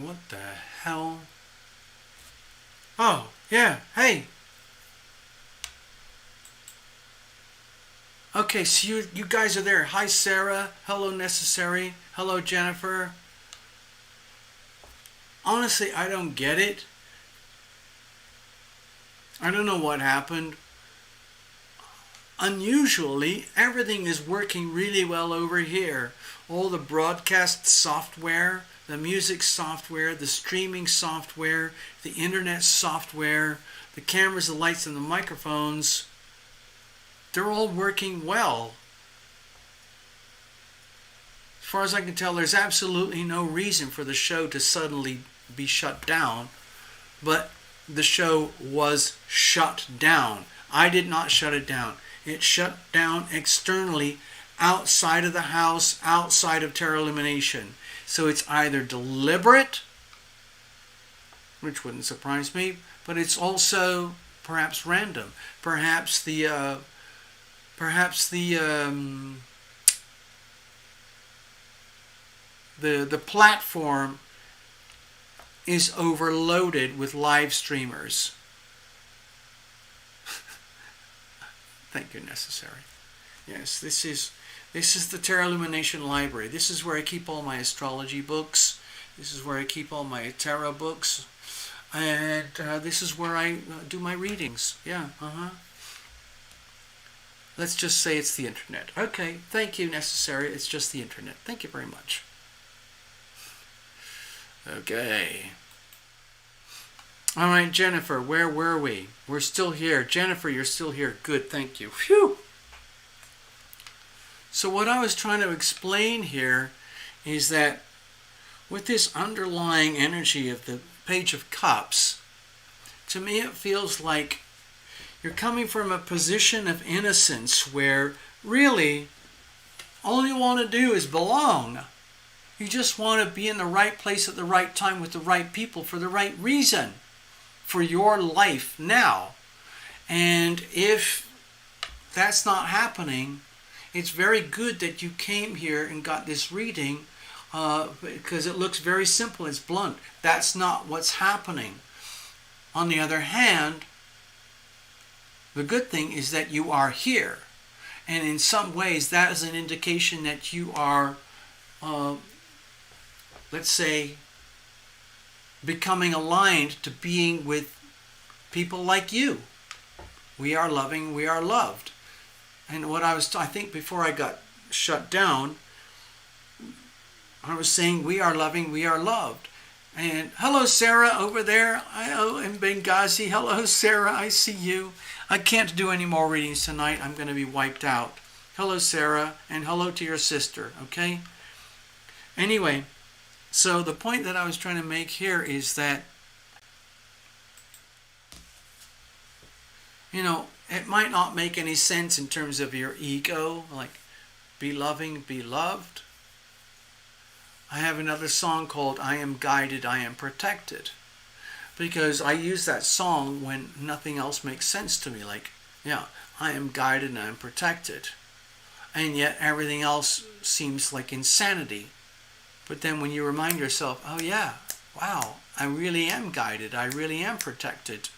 What the hell? Oh, yeah, hey. Okay, so you guys are there. Hi, Sarah. Hello, Necessary. Hello, Jennifer. Honestly, I don't get it. I don't know what happened. Unusually, everything is working really well over here. All the broadcast software, the music software, the streaming software, the internet software, the cameras, the lights, and the microphones, they're all working well. As far as I can tell, there's absolutely no reason for the show to suddenly be shut down, but the show was shut down. I did not shut it down. It shut down externally, outside of the house, outside of Terra Lumination. So it's either deliberate, which wouldn't surprise me, but it's also perhaps random. Perhaps the platform is overloaded with live streamers. Thank you, Necessary. Yes, this is the Terra Illumination Library. This is where I keep all my astrology books. This is where I keep all my tarot books. And this is where I do my readings. Yeah, Let's just say it's the internet. Okay, thank you, Necessary. It's just the internet. Thank you very much. Okay. All right, Jennifer, where were we? We're still here. Jennifer, you're still here. Good, thank you. Phew. So what I was trying to explain here is that with this underlying energy of the Page of Cups, to me it feels like you're coming from a position of innocence where really all you want to do is belong. You just want to be in the right place at the right time with the right people for the right reason for your life now. And if that's not happening, it's very good that you came here and got this reading because it looks very simple. It's blunt. That's not what's happening. On the other hand, the good thing is that you are here. And in some ways, that is an indication that you are, let's say, becoming aligned to being with people like you. We are loving, we are loved. And what I think before I got shut down, I was saying we are loving, we are loved. And hello, Sarah, over there. In Benghazi. Hello, Sarah, I see you. I can't do any more readings tonight. I'm going to be wiped out. Hello, Sarah, and hello to your sister, okay? Anyway, so the point that I was trying to make here is that, it might not make any sense in terms of your ego, like be loving, be loved. I have another song called I Am Guided, I Am Protected, because I use that song when nothing else makes sense to me, like, yeah, I am guided and I am protected, and yet everything else seems like insanity. But then when you remind yourself, oh yeah, wow, I really am guided, I really am protected,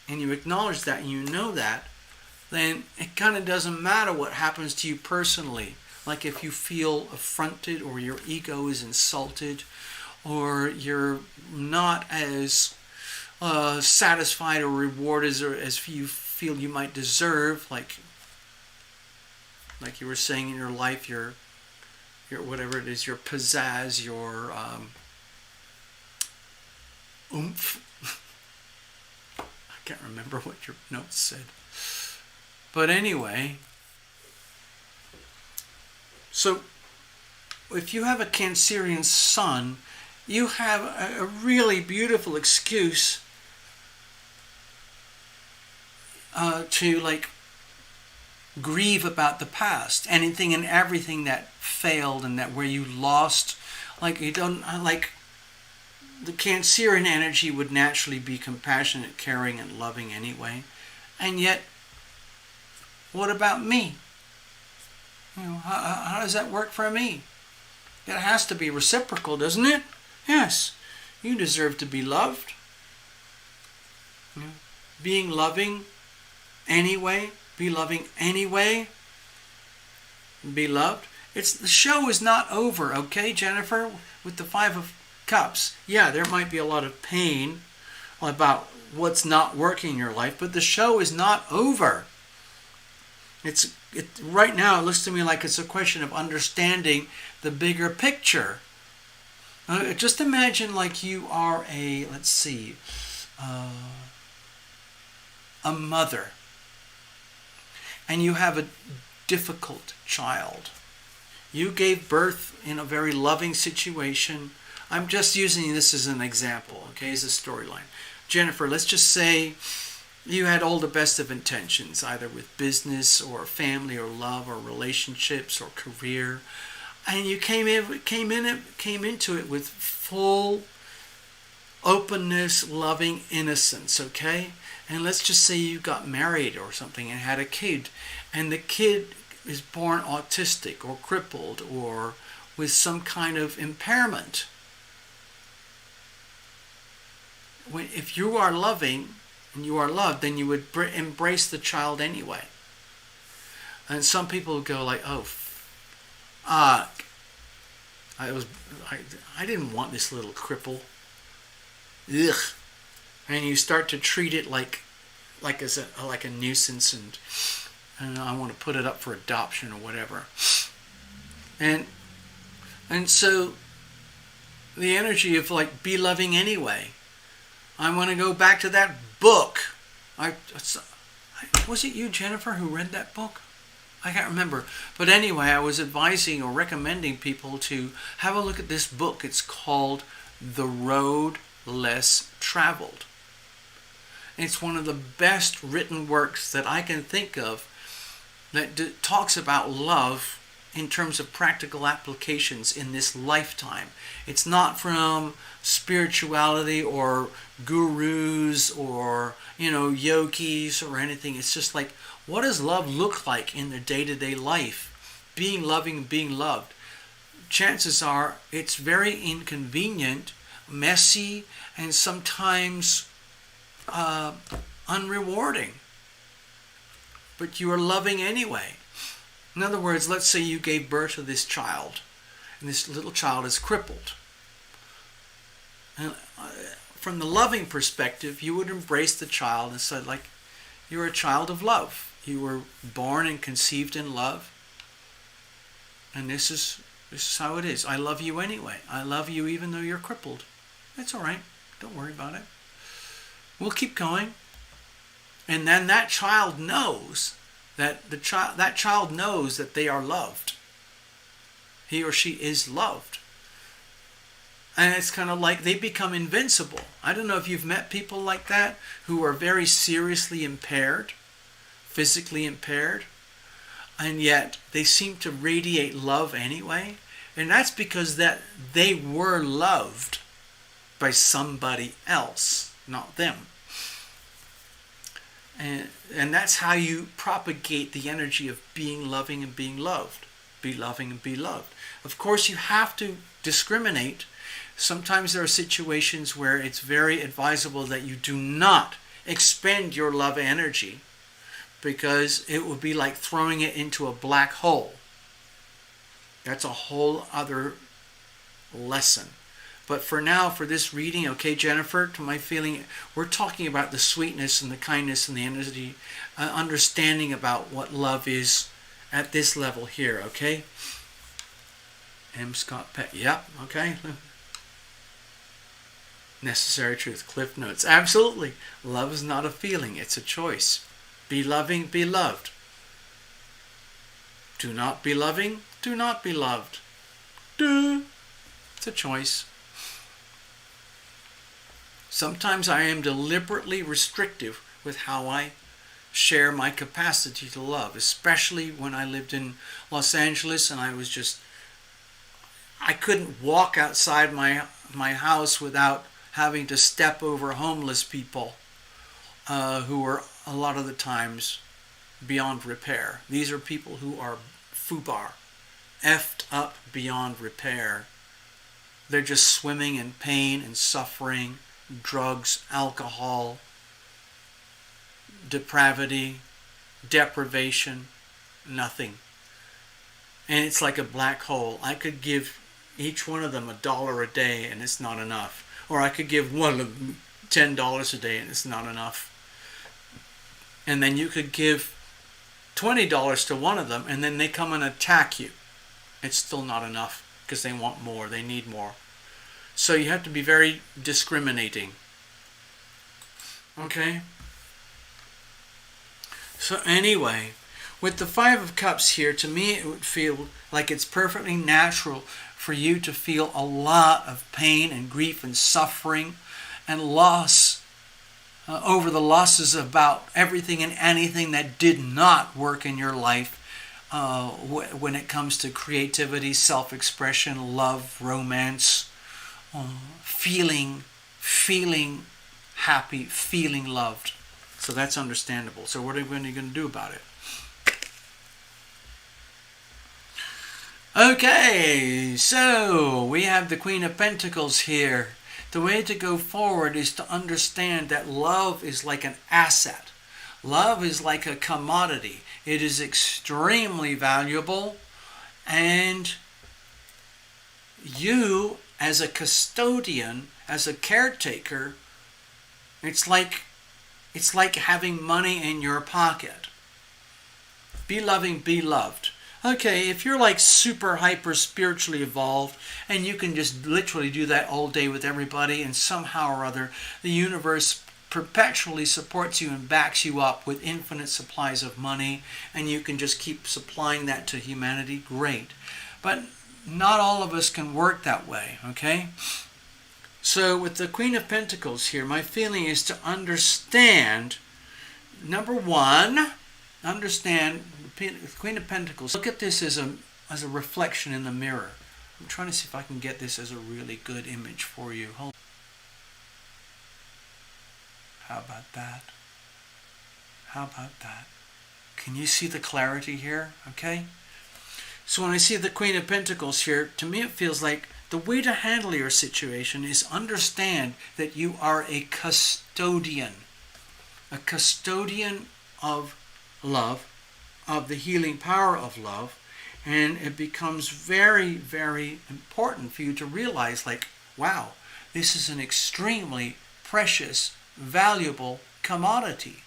and you acknowledge that and you know that, then it kind of doesn't matter what happens to you personally. Like if you feel affronted or your ego is insulted or you're not as satisfied or rewarded as you feel you might deserve, like you were saying in your life, your whatever it is, your pizzazz, your oomph. I can't remember what your notes said. But anyway, so if you have a Cancerian sun, you have a really beautiful excuse to like grieve about the past, anything and everything that failed and that where you lost. Like you don't like the Cancerian energy would naturally be compassionate, caring, and loving anyway, and yet, what about me? How does that work for me? It has to be reciprocal, doesn't it? Yes, you deserve to be loved. Being loving anyway, be loving anyway, be loved. The show is not over, okay, Jennifer? With the Five of Cups, yeah, there might be a lot of pain about what's not working in your life, but the show is not over. Right now, it looks to me like it's a question of understanding the bigger picture. Just imagine like you are a mother, and you have a difficult child. You gave birth in a very loving situation. I'm just using this as an example, okay, as a storyline. Jennifer, let's just say you had all the best of intentions, either with business or family or love or relationships or career, and you came into it with full openness, loving innocence, okay? And let's just say you got married or something and had a kid, and the kid is born autistic or crippled or with some kind of impairment. If you are loving and you are loved, then you would embrace the child anyway. And some people would go like, "Oh, I didn't want this little cripple. Ugh," and you start to treat it like a nuisance, and I want to put it up for adoption or whatever. And so the energy of like be loving anyway. I want to go back to that book. Was it you, Jennifer, who read that book? I can't remember. But anyway, I was advising or recommending people to have a look at this book. It's called The Road Less Traveled. It's one of the best written works that I can think of that talks about love in terms of practical applications in this lifetime. It's not from spirituality or gurus or, yogis or anything. It's just like, what does love look like in their day-to-day life? Being loving, being loved. Chances are it's very inconvenient, messy, and sometimes unrewarding. But you are loving anyway. In other words, let's say you gave birth to this child, and this little child is crippled. And from the loving perspective, you would embrace the child and say, like, you're a child of love. You were born and conceived in love. And this is how it is. I love you anyway. I love you even though you're crippled. That's all right. Don't worry about it. We'll keep going. And then that child knows that child knows that they are loved. He or she is loved. And it's kind of like they become invincible. I don't know if you've met people like that who are very seriously impaired, physically impaired, and yet they seem to radiate love anyway. And that's because that they were loved by somebody else, not them. And that's how you propagate the energy of being loving and being loved. Be loving and be loved. Of course, you have to discriminate. Sometimes there are situations where it's very advisable that you do not expend your love energy, because it would be like throwing it into a black hole. That's a whole other lesson. But for now, for this reading, okay, Jennifer, to my feeling, we're talking about the sweetness and the kindness and the energy, understanding about what love is at this level here, okay? M. Scott Peck, yep, okay. Necessary Truth, Cliff Notes, absolutely. Love is not a feeling, it's a choice. Be loving, be loved. Do not be loving, do not be loved. It's a choice. Sometimes I am deliberately restrictive with how I share my capacity to love, especially when I lived in Los Angeles and I couldn't walk outside my house without having to step over homeless people who were a lot of the times beyond repair. These are people who are FUBAR, effed up beyond repair. They're just swimming in pain and suffering, drugs, alcohol, depravity, deprivation, nothing. And it's like a black hole. I could give each one of them $1 a day and it's not enough. Or I could give one of them $10 a day and it's not enough. And then you could give $20 to one of them and then they come and attack you. It's still not enough because they want more, they need more. So you have to be very discriminating. Okay? So anyway, with the Five of Cups here, to me it would feel like it's perfectly natural for you to feel a lot of pain and grief and suffering and loss over the losses about everything and anything that did not work in your life when it comes to creativity, self-expression, love, romance, feeling happy, feeling loved. So that's understandable. So what are you going to do about it? Okay, so we have the Queen of Pentacles here. The way to go forward is to understand that love is like an asset. Love is like a commodity. It is extremely valuable, and you as a custodian, as a caretaker, it's like having money in your pocket. Be loving, be loved. Okay, if you're like super hyper spiritually evolved and you can just literally do that all day with everybody, and somehow or other the universe perpetually supports you and backs you up with infinite supplies of money, and you can just keep supplying that to humanity, great. But not all of us can work that way, okay? So with the Queen of Pentacles here, my feeling is to understand, number one, understand the Queen of Pentacles. Look at this as a reflection in the mirror. I'm trying to see if I can get this as a really good image for you. Hold. How about that? How about that? Can you see the clarity here? Okay? So when I see the Queen of Pentacles here, to me it feels like the way to handle your situation is understand that you are a custodian of love, of the healing power of love, and it becomes very, very important for you to realize, like, wow, this is an extremely precious, valuable commodity.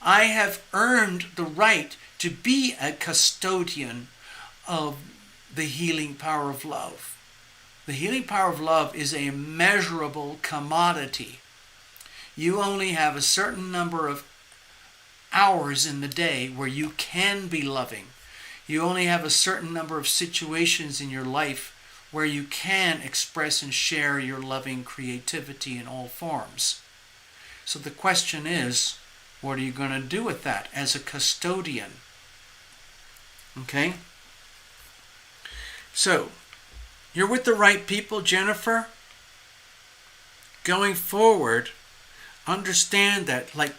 I have earned the right to be a custodian of the healing power of love. The healing power of love is a measurable commodity. You only have a certain number of hours in the day where you can be loving. You only have a certain number of situations in your life where you can express and share your loving creativity in all forms. So the question is, what are you going to do with that as a custodian? Okay? So, you're with the right people, Jennifer. Going forward, understand that, like,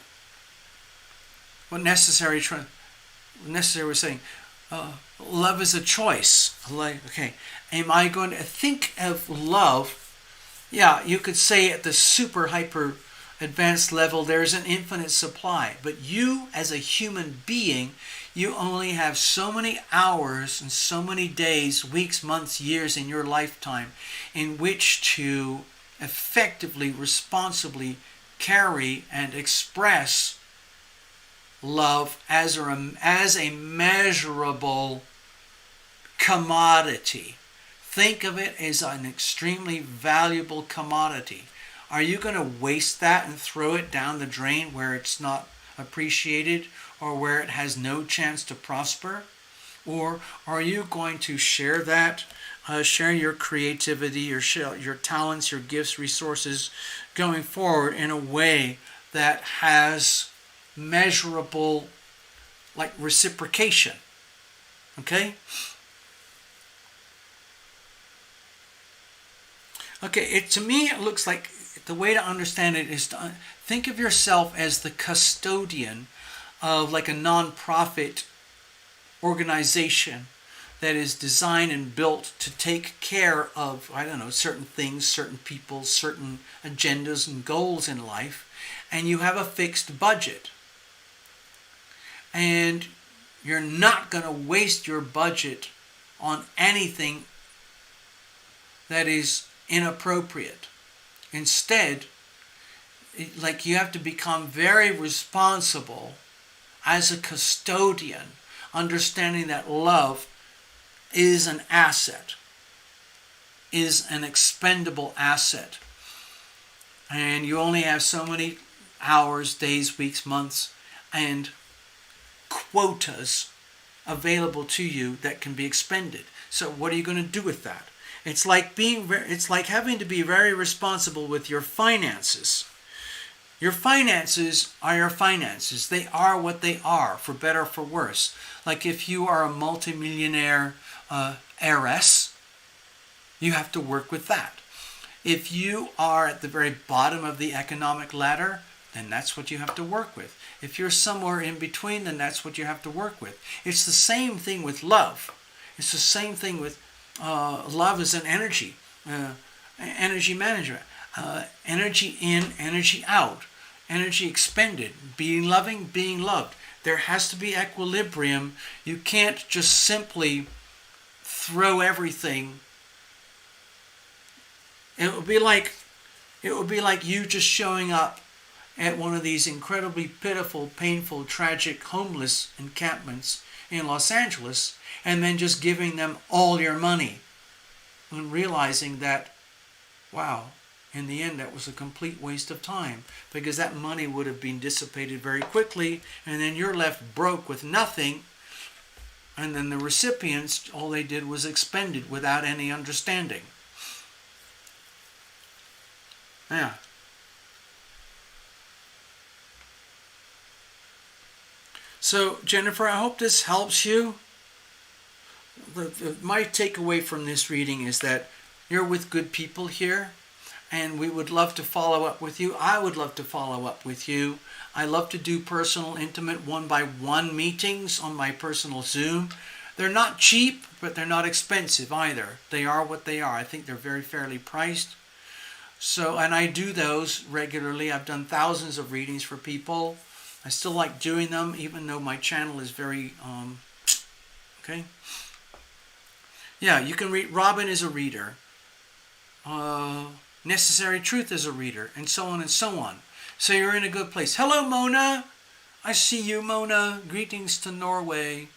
what Necessary was saying, love is a choice. Like, okay, am I going to think of love? Yeah, you could say at the super hyper advanced level there's an infinite supply, but you as a human being, you only have so many hours and so many days, weeks, months, years in your lifetime in which to effectively, responsibly carry and express love as a measurable commodity. Think of it as an extremely valuable commodity. Are you going to waste that and throw it down the drain where it's not appreciated or where it has no chance to prosper? Or are you going to share that, share your creativity, your talents, your gifts, resources going forward in a way that has measurable, like, reciprocation? Okay? Okay, to me it looks like the way to understand it is to think of yourself as the custodian of like a non-profit organization that is designed and built to take care of, I don't know, certain things, certain people, certain agendas and goals in life, and you have a fixed budget. And you're not going to waste your budget on anything that is inappropriate. Instead, like, you have to become very responsible as a custodian, understanding that love is an asset, is an expendable asset. And you only have so many hours, days, weeks, months, and quotas available to you that can be expended. So what are you going to do with that? It's like having to be very responsible with your finances. Your finances are your finances. They are what they are, for better or for worse. Like if you are a multimillionaire heiress, you have to work with that. If you are at the very bottom of the economic ladder, then that's what you have to work with. If you're somewhere in between, then that's what you have to work with. It's the same thing with love. It's the same thing with love as an energy, energy management. Energy in, energy out, energy expended, being loving, being loved. There has to be equilibrium. You can't just simply throw everything. It would be like you just showing up at one of these incredibly pitiful, painful, tragic homeless encampments in Los Angeles and then just giving them all your money and realizing that, wow, in the end, that was a complete waste of time, because that money would have been dissipated very quickly, and then you're left broke with nothing, and then the recipients, all they did was expend it without any understanding. Yeah. So, Jennifer, I hope this helps you. My takeaway from this reading is that you're with good people here, and we would love to follow up with you. I would love to follow up with you. I love to do personal, intimate, one-by-one meetings on my personal Zoom. They're not cheap, but they're not expensive either. They are what they are. I think they're very fairly priced. So, and I do those regularly. I've done thousands of readings for people. I still like doing them, even though my channel is very, okay. Yeah, you can read. Robin is a reader. Necessary Truth is a reader, and so on and so on. So you're in a good place. Hello, Mona. I see you, Mona. Greetings to Norway.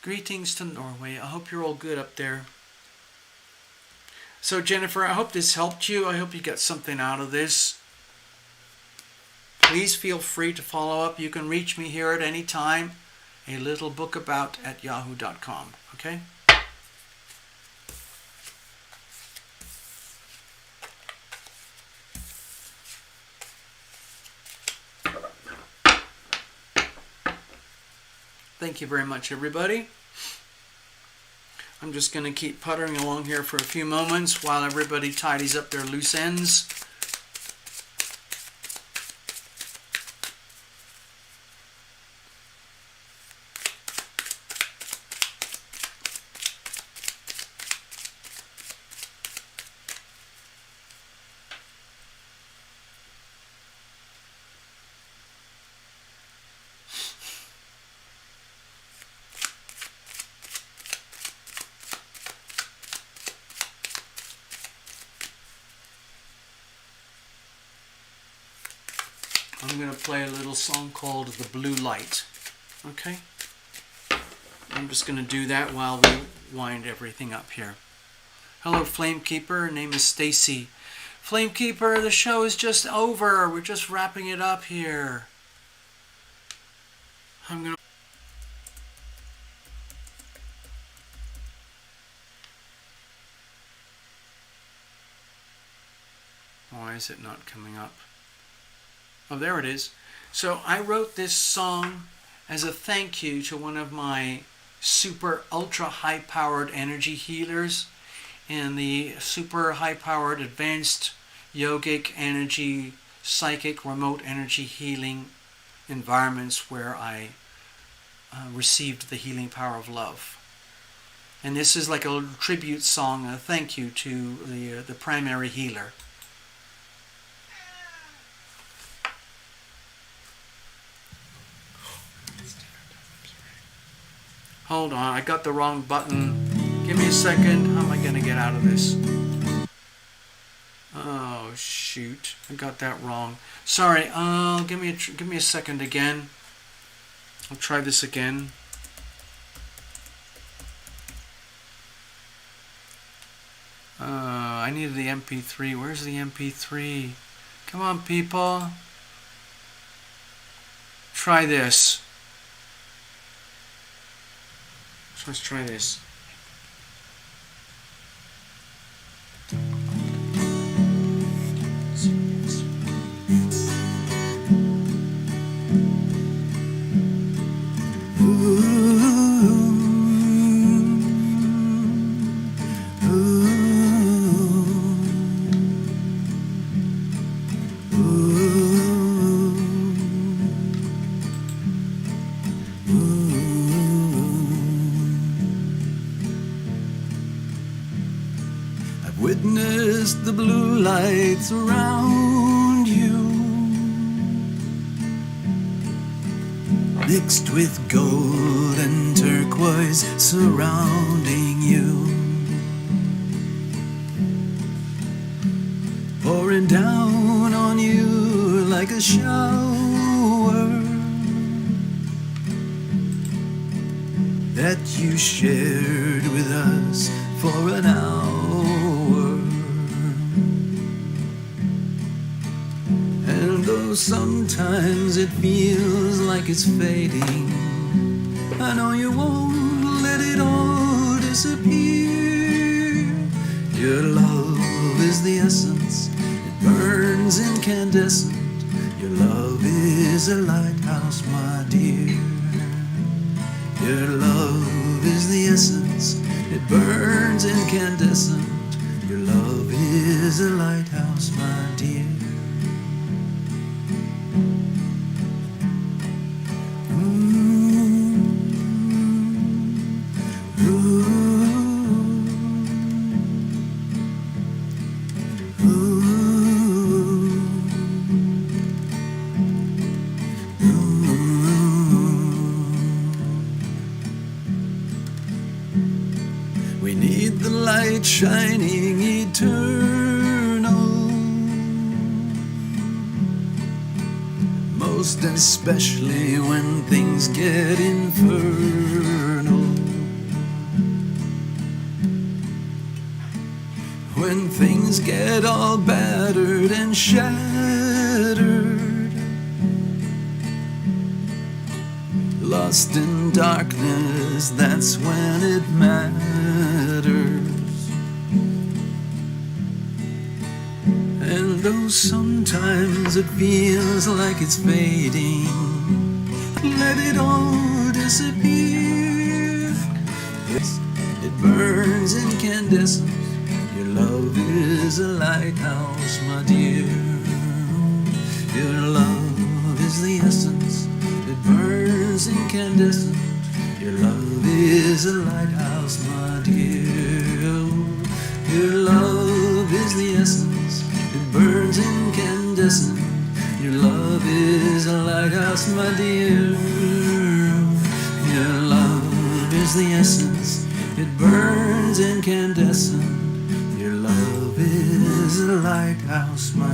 Greetings to Norway. I hope you're all good up there. So, Jennifer, I hope this helped you. I hope you got something out of this. Please feel free to follow up. You can reach me here at any time. alittlebookabout@yahoo.com. Okay? Thank you very much, everybody. I'm just going to keep puttering along here for a few moments while everybody tidies up their loose ends. I'm going to play a little song called The Blue Light. Okay? I'm just going to do that while we wind everything up here. Hello, Flamekeeper. Her name is Stacy. Flamekeeper, the show is just over. We're just wrapping it up here. I'm going to... Why is it not coming up? Oh, there it is. So I wrote this song as a thank you to one of my super ultra high powered energy healers in the super high powered advanced yogic energy, psychic remote energy healing environments where I received the healing power of love. And this is like a little tribute song, a thank you to the primary healer. Hold on, I got the wrong button. Give me a second. How am I going to get out of this? Oh, shoot. I got that wrong. Sorry. Give me a second again. I'll try this again. I needed the MP3. Where's the MP3? Come on, people. Try this. So let's try this. I've witnessed the blue lights around you, mixed with gold and turquoise surrounding you, pouring down on you like a shower that you shared with us for an hour. And though sometimes it feels like it's fading, I know you won't let it all disappear. Your love is the essence, it burns incandescent. Your love is a lighthouse, my dear. Your love is the essence, it burns incandescent. Your love is a lighthouse, my dear. We need the light shining eternal, most especially when things get infernal. When things get all battered and shattered, lost in darkness, that's when it matters. And though sometimes it feels like it's fading, let it all disappear. Yes, it burns incandescent. Your love is a lighthouse, my dear. Your love is the essence, it burns incandescent. Your love is a lighthouse, my dear. Your love is the essence, it burns incandescent. Your love is a lighthouse, my dear. Your love is the essence, it burns incandescent. Your love is a lighthouse, my